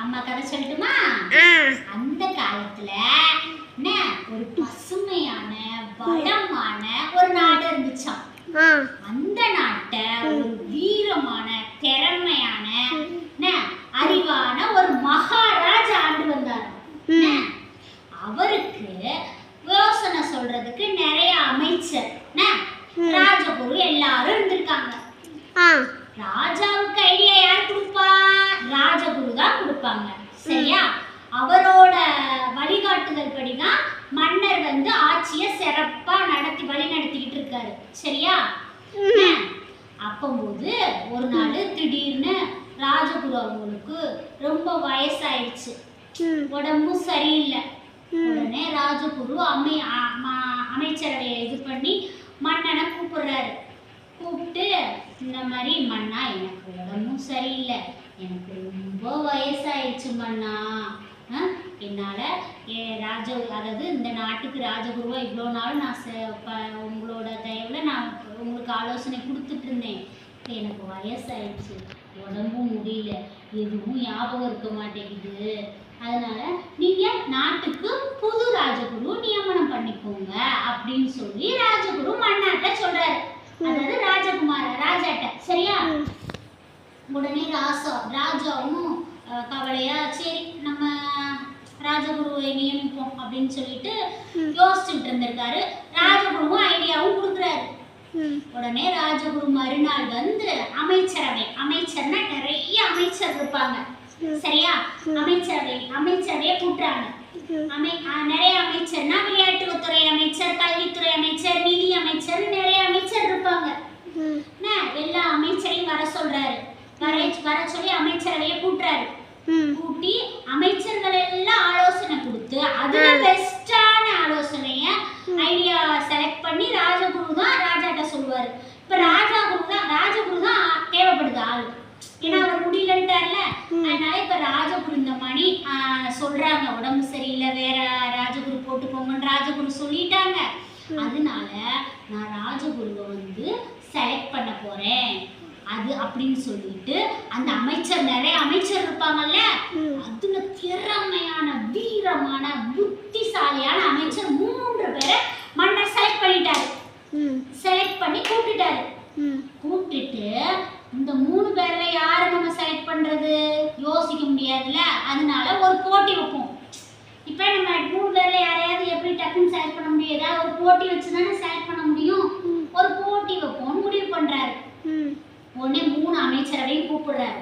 அம்மா கதை சொல்லட்டுமா? அந்த காலத்துல என்ன ஒரு பசுமையான வளமான ஒரு நாடு இருந்துச்சாம். அந்த நாட்டை ஒரு வீரமான திறமையான அறிவான ஒரு மகாராஜா ஆண்டு வந்தார். அவருக்கு யோசனை சொல்றதுக்கு நிறைய அமைச்சர் ராஜகுரு எல்லாரும் இருந்திருக்காங்க. ராஜாவுக்கு ஐடியா யார் கொடுப்பா? ராஜகுரு தான் கொடுப்பாங்க. சரியா? அவரோட வழிகாட்டுதல் படிதான் மன்னர் வந்து ஆட்சியை சிறப்பா வழி நடத்திக்கிட்டு இருக்காரு. சரியா? அப்போது ஒரு நாள் திடீர்னு ராஜகுரு அவங்களுக்கு ரொம்ப வயசாயிடுச்சு, உடம்பு சரியில்லை. உடனே ராஜகுரு அமைச்சரவையை இது பண்ணி மன்னனை கூப்பிடுறாரு. கூப்பிட்டு இந்த மாதிரி, மன்னா எனக்கு உடம்பும் சரியில்லை, எனக்கு ரொம்ப வயசாயிடுச்சு மன்னா, என்னால் அதாவது இந்த நாட்டுக்கு ராஜகுருவா இவ்வளோ நாள் நான் உங்களோட தயவில் நான் உங்களுக்கு ஆலோசனை கொடுத்துட்டு இருந்தேன். இப்போ எனக்கு வயசாயிடுச்சு, உடம்பும் முடியல, எதுவும் ஞாபகம் இருக்க மாட்டேங்குது. அதனால நீங்கள் நாட்டுக்கு புது ராஜகுரு நியமனம் பண்ணிக்கோங்க அப்படின்னு சொல்லி ராஜகுரு மன்னாட்ட சொல்றாரு. அதாவது ராஜாட்ட. சரியா? உடனே ராஜாவும் கவலையா சரி நம்ம ராஜகுருவை நியமிப்போம் அப்படின்னு சொல்லிட்டு யோசிச்சுட்டு இருந்திருக்காரு. ராஜகுருவும் ஐடியாவும் கொடுக்குறாரு. உடனே ராஜகுரு மறுநாள் வந்து அமைச்சர்னா நிறைய அமைச்சர் இருப்பாங்க. சரியா? அமைச்சரவையை கூட்டுறாங்க. நிறைய அமைச்சர்னா விளையாட்டுத்துறை அமைச்சர், கல்வித்துறை அமைச்சர், நிதி அமைச்சர், நிறைய அமைச்சர் இருப்பாங்க. எல்லா அமைச்சரையும் வர சொல்றாரு. வர சொல்லி அமைச்சரவையை கூட்டுறாரு. கூட்டி அமைச்சர்கள் எல்லாம் ஆலோசனை கொடுத்து அதுல பெஸ்டான ஆலோசனைய ஐடியா செலக்ட் பண்ணி ராஜகுரு தான் ராஜாட்ட சொல்லுவாரு. இப்ப ராஜகுரு தான் தேவைப்படுது ஆளு. ஏன்னா அவர் முடியலன்ட்டார்ல. அதனால இப்ப ராஜகுரு இந்த மணி சொல்றாங்க, உடம்பு சரியில்லை, வேற ராஜகுரு போட்டுக்கோங்கன்னு ராஜகுரு சொல்லிட்டாங்க. அதனால நான் ராஜகுருவை வந்து செலக்ட் பண்ண போறேன் அது அப்படின்னு சொல்லிட்டு அந்த நிறைய அமைச்சர் இருப்பாங்கல்ல, அதுல திறமையான வீரமான புத்திசாலியான அமைச்சர் 3 பேரை மன்னர் செலக்ட் பண்ணிட்டாரு. செலக்ட் பண்ணி கூப்பிட்டுட்டாரு. கூப்பிட்டுட்டு இந்த 3 பேர்ல யாரை நம்ம செலக்ட் பண்றது யோசிக்க முடியாதுல்ல. அதனால ஒரு போட்டி வைப்போம். இப்ப நம்ம 3 பேர்ல யாரையாவது எப்படி டக்குன்னு செலக்ட் பண்ண முடியும்? ஏதாவது ஒரு போட்டி வச்சுதானே செலக்ட் பண்ண முடியும். ஒரு போட்டி வைப்போம்னு முடிவு பண்றாரு. உடனே 3 அமைச்சரையும் கூப்பிடுறாரு.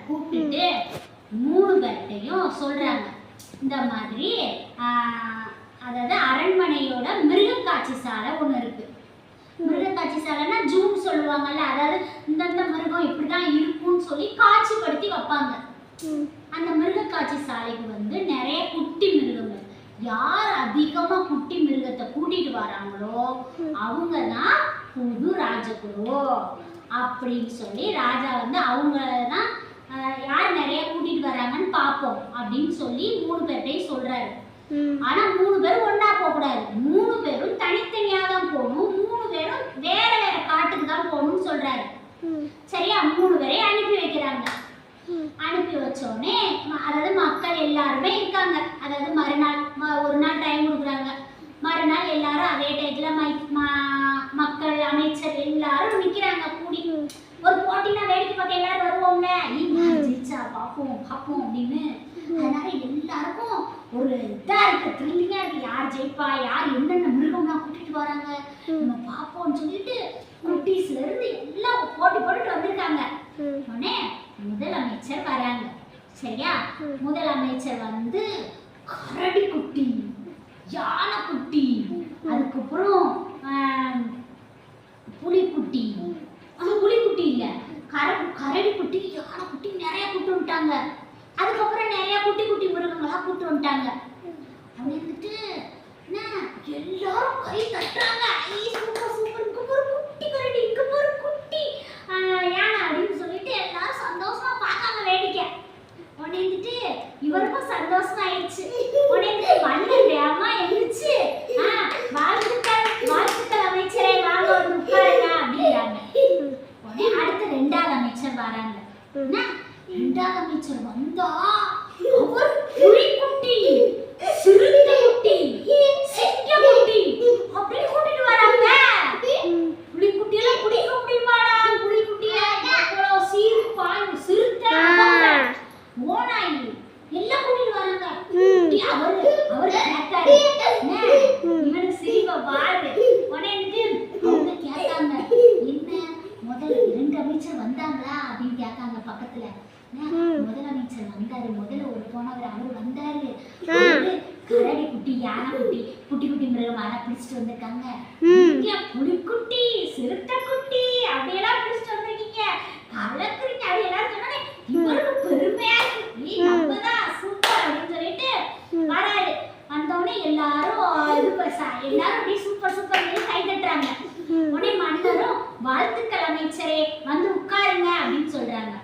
கூப்பிட்டுட்டு 3 பேர்ட்டையும் சொல்றாங்க, இந்த மாதிரி அதாவது அரண்மனையோட மிருகக்காட்சி சாலை ஒன்று இருக்கு. மிருகக்காட்சி சாலைன்னா ஜூன்னு சொல்லுவாங்கல்ல, அதாவது இந்தந்த மிருகம் இப்படிதான் இருக்கும்னு சொல்லி காட்சிப்படுத்தி வைப்பாங்க. அந்த மிருகக்காட்சி சாலைக்கு வந்து நிறைய குட்டி மிருகங்கள், யார் அதிகமா குட்டி மிருகத்தை கூட்டிட்டு வராங்களோ அவங்க தான் புது ராஜகுரு அப்படின்னு சொல்லி ராஜா வந்து அவங்க தான் யார் நிறைய கூட்டிட்டு வராங்கன்னு பார்ப்போம் அப்படின்னு சொல்லி 3 பேர்ட்டையும் சொல்றாரு. ஆனா 3 பேரும் ஒன்னா போக கூடாது, 3 பேரும் தனித்தனியா தான் போகணும், 3 பேரும் வேற வேற காட்டுக்கு தான் போகணும்னு சொல்றாரு. சரியா? 3 பேரையும் அனுப்பி வைக்கிறாங்க. அனுப்பி வச்சோடனே அதாவது மக்கள் எல்லாருமே இருக்காங்க. அதாவது மறுநாள் ஒரு நாள் டைம் கொடுக்குறாங்க. மறுநாள் எல்லாரும் அதே டயத்துல மக்கள் அமைச்சர் எல்லாரும் நிக்கிறாங்க கூடி. ஒரு போட்டினா வேடிக்கை பார்க்க எல்லாரும் வருவோம்ல, ஜெயிச்சா பார்ப்போம் அப்படின்னு. அதனால எல்லாருக்கும் ஒரு இதா இருக்கு, த்ரில்லிங்கா இருக்கு. யார் ஜெயிப்பா, யார் என்னென்ன மிருகம்லாம் கூட்டிட்டு வராங்க நம்ம பார்ப்போம்னு சொல்லிட்டு குட்டீஸ்ல இருந்து எல்லாம் போட்டி போட்டுட்டு வந்திருக்காங்க. உடனே முதலமைச்சர் வராங்க. சரியா? முதலமைச்சர் வந்து கரடி குட்டி, யானை குட்டி, அதுக்கப்புறம் புலிக்குட்டி, புலிக்குட்டி இல்ல கரடி குட்டி, யானை குட்டி நிறைய கூட்டு வந்துட்டாங்க. அதுக்கப்புறம் நிறைய குட்டி குட்டி மிருகங்களா கூட்டு வந்துட்டாங்க. வந்துட்டு எல்லாரும் கை தட்டுறாங்க. சூப்பர் சூப்பர், இங்க ஒரு குட்டி கரடி, இங்க ஒரு குட்டி யானை அப்படின்னு சொல்லிட்டு எல்லாரும் சந்தோஷமா பார்க்காங்க வேடிக்கை. உடனே இவருக்கும் சந்தோஷம் ஆயிடுச்சு. உடனே மன்னர் வேகமா எழுந்துச்சு, வாழ்த்துக்கள் அமைச்சரே, வாங்க வந்து உட்காருங்க அப்படிங்கிறாங்க. உடனே அடுத்த 2வது அமைச்சர் வராங்க. இரண்டாவது அமைச்சர் வந்தா அவர் புலிக்குட்டி, சிறுத்தைக்குட்டி, சிங்கக்குட்டி அப்படி கூட்டிட்டு வராங்க. புலிக்குட்டியெல்லாம் பிடிக்க முடியுமாடா? புலிக்குட்டிய அவ்வளோ சிறுத்தை, ஓநாய் எல்லாம் கூட்டிட்டு வராங்க. அவர் கேட்டாரு, இவனுக்கு சிரிப்ப பாரு. உடனே அவங்க கேட்டாங்க, என்ன முதல்ல 2 அமைச்சர் வந்தாங்களா அப்படின்னு கேட்காங்க பக்கத்துல. முதலமைச்சர் வந்தாரு, முதல்ல ஒரு போனவர் அவர் வந்தாரு. கரடி குட்டி, யானை குட்டி, குட்டி குட்டி மிருகம் அதை பிடிச்சிட்டு வந்திருக்காங்க. புலிக்குட்டி, சிறுத்தை குட்டி அப்படியெல்லாம் பிடிச்சிட்டு வந்திருக்கீங்க, கலக்குறீங்க அப்படியெல்லாம் சொன்னாலே இவருக்கு பெருமையா இருக்கு. நம்மதான் சூப்பர் அப்படின்னு சொல்லிட்டு வராரு. வந்தோடனே எல்லாரும் அப்படியே சூப்பர் சூப்பர் கை தட்டுறாங்க. உடனே மன்னரும் வாழ்த்துக்கள் அமைச்சரே, வந்து உட்காருங்க அப்படின்னு சொல்றாங்க.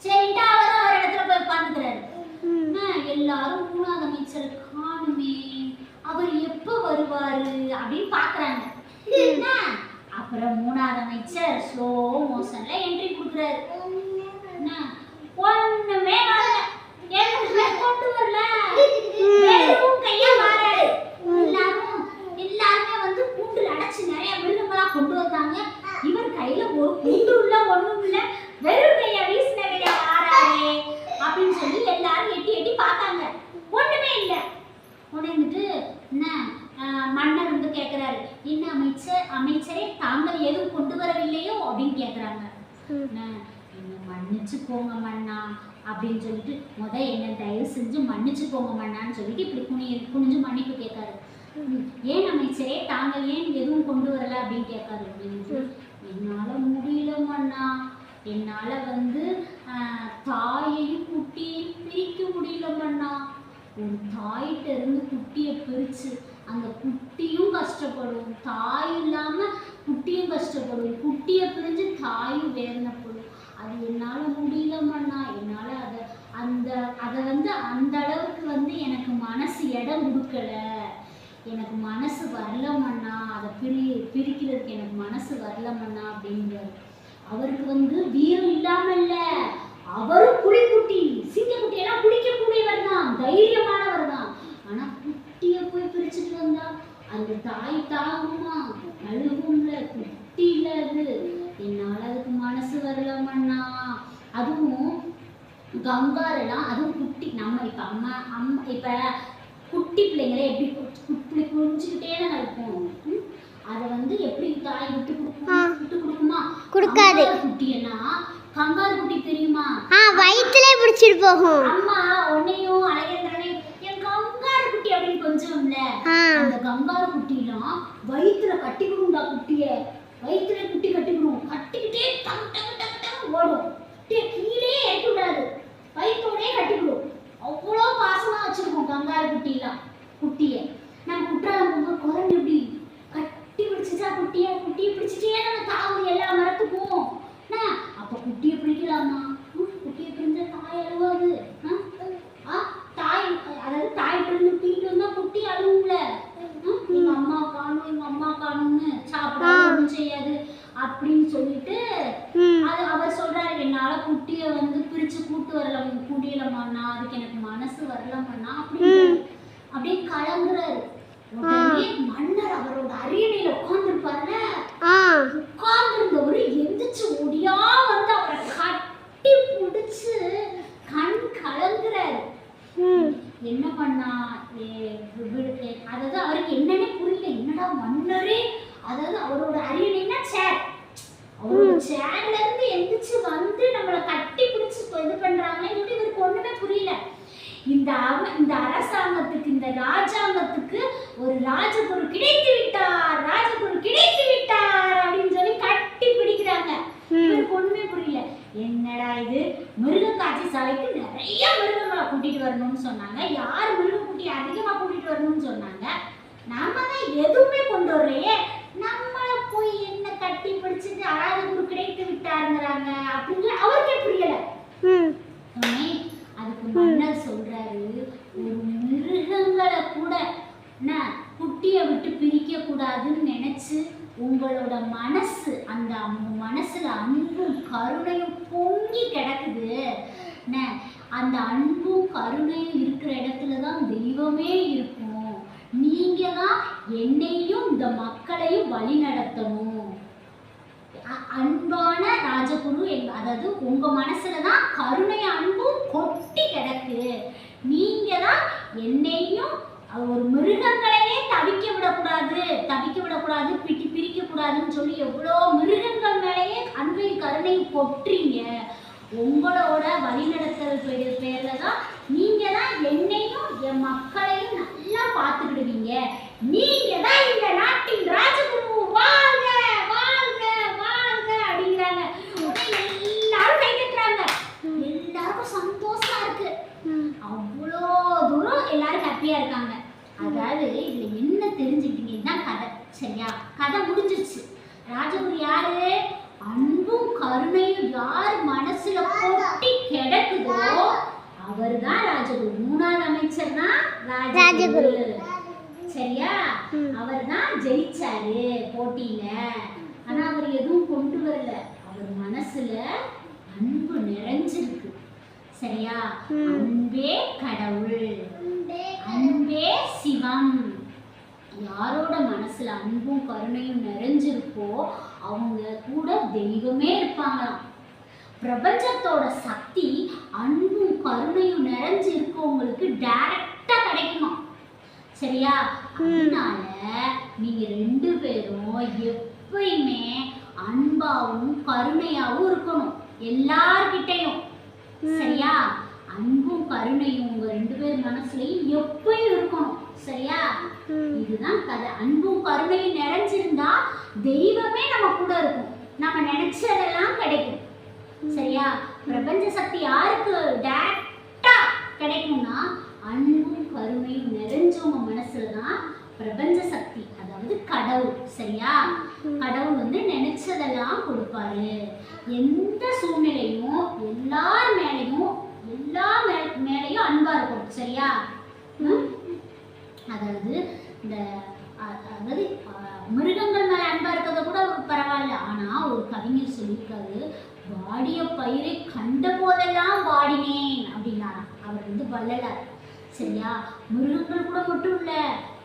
சரிட்டா அவரும் ஒரு இடத்துல போய் உட்கார்ந்துக்கிறாரு. எல்லாரும் 3வது அமைச்சர் காணுமே, அவர் எப்ப வருவாரு அப்படின்னு பாக்குறாங்க. அப்புறம் 3வது அமைச்சர் ஸ்லோ மோஷன்ல என்ட்ரி கொடுக்குறாரு. ஒண்ணுமே வரல, எதுவுமே கொண்டு வரல, வெறும் கையா வராரு. எல்லாருமே வந்து கூண்டுல அடைச்சு நிறைய மிருகங்களா கொண்டு வந்தாங்க. இவர் கையில ஒரு கூண்டு இல்ல, ஒண்ணும் இல்ல, வெறும் கையா வீசின கையா வாராரு அப்படின்னு சொல்லி எல்லாரும் எட்டி எட்டி பார்த்தாங்க. ஒண்ணுமே இல்ல. உடனே என்ன மன்னர் வந்து கேக்குறாரு, என்ன அமைச்சரே தாங்கள் எதுவும் கொண்டு வரவில்லையோ அப்படின்னு கேக்குறாங்க. மன்னிச்சு போங்க மன்னா அப்படின்னு சொல்லிட்டு என்ன தயவு செஞ்சு மன்னிச்சு போங்க மன்னான்னு சொல்லிட்டு இப்படி குனிஞ்சு மன்னிப்பு கேட்காரு. ஏன் அமைச்சரே தாங்கள் ஏன் எதுவும் கொண்டு வரல அப்படின்னு கேட்காரு. என்னால முடியல மன்னா, என்னால வந்து தாயையும் குட்டியையும் பிரிக்க முடியல மன்னா. ஒரு தாயிட்ட இருந்து குட்டியை பிரிச்சு அந்த குட்டியும் கஷ்டப்படும், தாய் இல்லாம குட்டியும் கஷ்டப்படும், குட்டியை பிரிஞ்சு தாயும் வேதனைப்படும். அது என்னால முடியல மன்னா, என்னால அதை வந்து அந்த அளவுக்கு வந்து எனக்கு மனசு இடம் கொடுக்கல, எனக்கு மனசு வரல மன்னா, அதை பிரிக்கிறதுக்கு எனக்கு மனசு வரல மன்னா அப்படின்றாரு. அவருக்கு வந்து வீரம் இல்லாம இல்ல, அவரும் புலிக்குட்டி சிங்கக்குட்டி எல்லாம் பிடிக்கக்கூடியவர் தான், தைரியமானவர் தான். ஆனா குட்டிய போய் பிரிச்சுட்டு வந்தா அந்த தாய் தாங்குமா, அழுகும்ல, குட்டி இல்ல அது. என்னால அதுக்கு மனசு வரல மன்னா. அதுவும் கங்காரெல்லாம், அதுவும் குட்டி, நம்ம இப்ப அம்மா இப்ப குட்டி பிள்ளைங்களை எப்படி குட்டி குடிச்சுக்கிட்டே தான் இருக்கும். அதை வந்து எப்படி தாய் விட்டு கொடுக்குமா? கொடுக்காது. குட்டினா கங்காரு குட்டி தெரியுமா? வயிற்றுல பிடிச்சிட்டு போகும். அம்மா உன்னையும் அழகேந்திரனையும் என் கங்காரு குட்டி அப்படின்னு கொஞ்சம் இல்ல, அந்த கங்காரு குட்டிலாம் வயிற்றுல கட்டிக்கணும்டா. குட்டிய வயிற்றுல குட்டி கட்டிக்கணும், கட்டிக்கிட்டே டங் டங் டங் டங் ஓடும். கீழே ஏற்றி விடாது, வயிற்றோடே கட்டிக்கணும். அவ்வளோ பாசமா வச்சிருக்கோம் கங்காரு குட்டிலாம். குட்டிய நம்ம குற்றாலம் குரங்கு எப்படி கட்டி பிடிச்சிச்சா குட்டியை பிடிச்சிட்டே நம்ம தாவும் எல்லா மரத்துக்கும். அப்ப குட்டியை பிடிக்கலாமா? குட்டியை பிடிச்ச தாய் அழுவாது. தாய் அதாவது தாய் பிடிந்து தூக்கிட்டு வந்தா குட்டி அழுவுல. எங்க அம்மா காணும்னு சாப்பிட செய்யாது அப்படின்னு சொல்லிட்டு அது அவர் சொல்றாரு, என்னால குட்டிய வந்து பிரிச்சு கூட்டு முடியலமாண்ணா, அதுக்கு எனக்கு மனசு வரலமாண்ணா அப்படியே கலங்குறாரு. உடனே மன்னர் அவரோட அரியணையில உட்கார்ந்துருப்பாருல, உட்கார்ந்துருந்தவரு எந்திரிச்சு ஓடியா வந்து அவரை கட்டி பிடிச்சு கண் கலங்குறாரு. என்ன பண்ணா அதாவது அவருக்கு என்னன்னே புரியல. என்னடா மன்னரே, அதாவது அவரோட அரியணைன்னா சேர், அவரோட சேர்ல இருந்து எந்திரிச்சு வந்து நம்மளை கட்டி பிடிச்சு இது பண்றாங்கன்னு சொல்லிட்டு இவருக்கு ஒண்ணுமே புரியல. இந்த அரசாங்கத்துக்கு, இந்த ராஜாங்கத்துக்கு ஒரு ராஜகுரு கிடைத்து விட்டார் அப்படின்னு சொல்லி கட்டி பிடிக்கிறாங்க. இவருக்கு ஒண்ணுமே புரியல. என்னடா இது, மிருக காட்சி சாலைக்கு நிறைய மிருகங்களை கூட்டிட்டு வரணும்னு சொன்னாங்க. யார் மிருகக்குட்டி அதிகமா கூட்டிட்டு வரணும்னு சொன்னாங்க? நாம தான் எதுவுமே கொண்டு வரலையே, நம்மள போய் என்ன கட்டி பிடிச்சிட்டு ராஜகுரு கிடைத்து விட்டாருங்கிறாங்க அப்படின்னு அவருக்கே புரியல. அதுக்கு மன்னர் சொல்றாரு, ஒரு மிருகங்களை கூட குட்டிய விட்டு பிரிக்க கூடாதுன்னு நினைச்சு உங்களோட மனசு, அந்த மனசுல அன்பும் கருணையும் பொங்கி கிடக்குது. என்ன அந்த அன்பும் கருணையும் இருக்கிற இடத்துல தான் தெய்வமே இருக்கும். நீங்க தான் என்னையும் இந்த மக்களையும் வழி நடத்தணும். அன்பான ராஜகுரு, அதாவது உங்க மனசுலதான் கருணை அன்பும் கொட்டி கிடக்கு. நீங்க தான் என்னையும் ஒரு மிருகங்களையே தவிக்க விடக்கூடாது, பிரிக்க கூடாதுன்னு சொல்லி எவ்வளோ மிருகங்கள் மேலேயே அன்பையும் கருணையும் கொட்டுறீங்க. உங்களோட வழிநடத்தல் பேர்ல தான் நீங்க தான் என்னையும் என் மக்களையும் நல்லா பார்த்துக்கிடுவீங்க. நீங்க தான் இந்த நாட்டின் ராஜகுரு, வாழ்க வாழ்க வாழ்க அப்படிங்கிறாங்க. எல்லாரும் கை தட்டுறாங்க, எல்லாருக்கும் சந்தோஷமா இருக்கு. அவ்வளோ தூரம் எல்லாரும் ஹாப்பியா இருக்காங்க. அதாவது இதுல என்ன தெரிஞ்சுக்கிட்டீங்க? இதுதான் கதை. சரியா? கதை முடிஞ்சிருச்சு. ராஜகுரு யாரு? அன்பும் கருணையும் யார் மனசுல கொட்டி கிடக்குதோ அவர்தான் ராஜகுரு. 3வது அமைச்சர் தான் ராஜகுரு. சரியா? அவர் தான் ஜெயிச்சாரு போட்டியில. ஆனா அவர் எதுவும் கொண்டு வரல. அவர் மனசுல அன்பு நிறைஞ்சிருக்கு. சரியா? அன்பே கடவுள், அன்பே சிவம். யாரோட மனசுல அன்பும் கருணையும் நிறைஞ்சிருக்கோ அவங்க கூட தெய்வமே இருப்பாங்களாம். பிரபஞ்சத்தோட சக்தி அன்பும் கருணையும் நிறைஞ்சு இருக்கவங்களுக்கு டைரக்டா கிடைக்குமா. சரியா? அதனால நீங்க 2 பேரும் எப்பயுமே அன்பாவும் கருணையாவும் இருக்கணும் எல்லார்கிட்டையும். சரியா? அன்பும் கருணையும் உங்க 2 பேர் மனசுலயும் எப்பயும் இருக்கணும். சரியா? இதுதான் கதை. அன்பும் கருணையும் நிறைஞ்சிருந்தா தெய்வமே நம்ம கூட இருக்கும். நம்ம நினைச்சதெல்லாம் கிடைக்கும். சரியா? பிரபஞ்ச சக்தி யாருக்கு டைரக்டா கிடைக்கும்னா அன்பும் கருணையும் நிறைஞ்சவங்க மனசுலதான் பிரபஞ்ச சக்தி, அதாவது கடவுள். சரியா? கடவுள் வந்து நினைச்சதெல்லாம் கொடுப்பாரு. எந்த சூழ்நிலையும் எல்லார் மேலையும் மேலையும் அன்பா இருக்கும். சரியா? அதாவது மிருகங்கள் மேல அன்பா இருக்கிறத கூட பரவாயில்ல. ஆனா ஒரு கவிஞர் சொல்லியிருக்காரு, வாடிய பயிரை கண்ட போதெல்லாம் வாடினேன் அப்படின்னாராம். அவர் வந்து வள்ளலார். சரியா? மிருகங்கள் கூட மட்டும் இல்ல,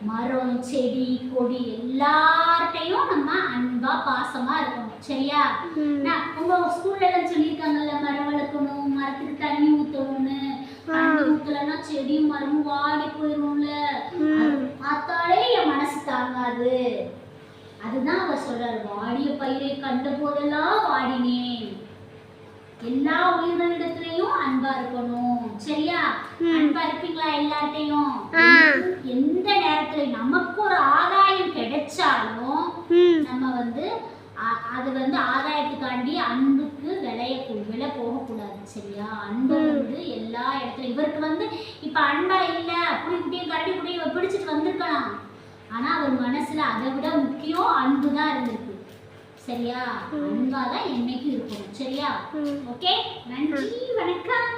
மரம் செடி கொடி எல்லார்ட்டையும் நம்ம அன்பா பாசமா இருக்கணும். சரியா? உங்க ஸ்கூல்ல எல்லாம் சொல்லியிருக்காங்கல்ல, மரம் வளர்க்கணும், மரத்துக்கு தண்ணி ஊத்தணும்னு. தண்ணி ஊத்தலன்னா செடியும் மரமும் வாடி போயிரும்ல. பார்த்தாலே என் மனசு தாங்காது. அதுதான் அவர் சொல்றாரு, வாடிய பயிரை கண்ட போதெல்லாம் வாடினேன். எல்லா உயிரினத்திலையும் அன்பா இருக்கணும். சரியா? அன்பா இருப்பீங்களா எல்லார்ட்டையும்? எந்த நேரத்துல நமக்கு ஒரு ஆதாயம் கிடைச்சாலும் நம்ம வந்து அது வந்து ஆதாயத்துக்காண்டி அன்புக்கு விலை போகக்கூடாது. சரியா? அன்பு வந்து எல்லா இடத்துலயும். இவருக்கு வந்து இப்ப அன்பா இல்ல, புடிக்குட்டியும் கரடி குட்டியும் பிடிச்சிட்டு வந்திருக்கலாம். ஆனா அவர் மனசுல அதை விட முக்கியம் அன்பு தான் இருந்திருக்கு. சரியா? அன்பாதான் என்னைக்கும் இருக்கணும். சரியா? ஓகே, நன்றி, வணக்கம்.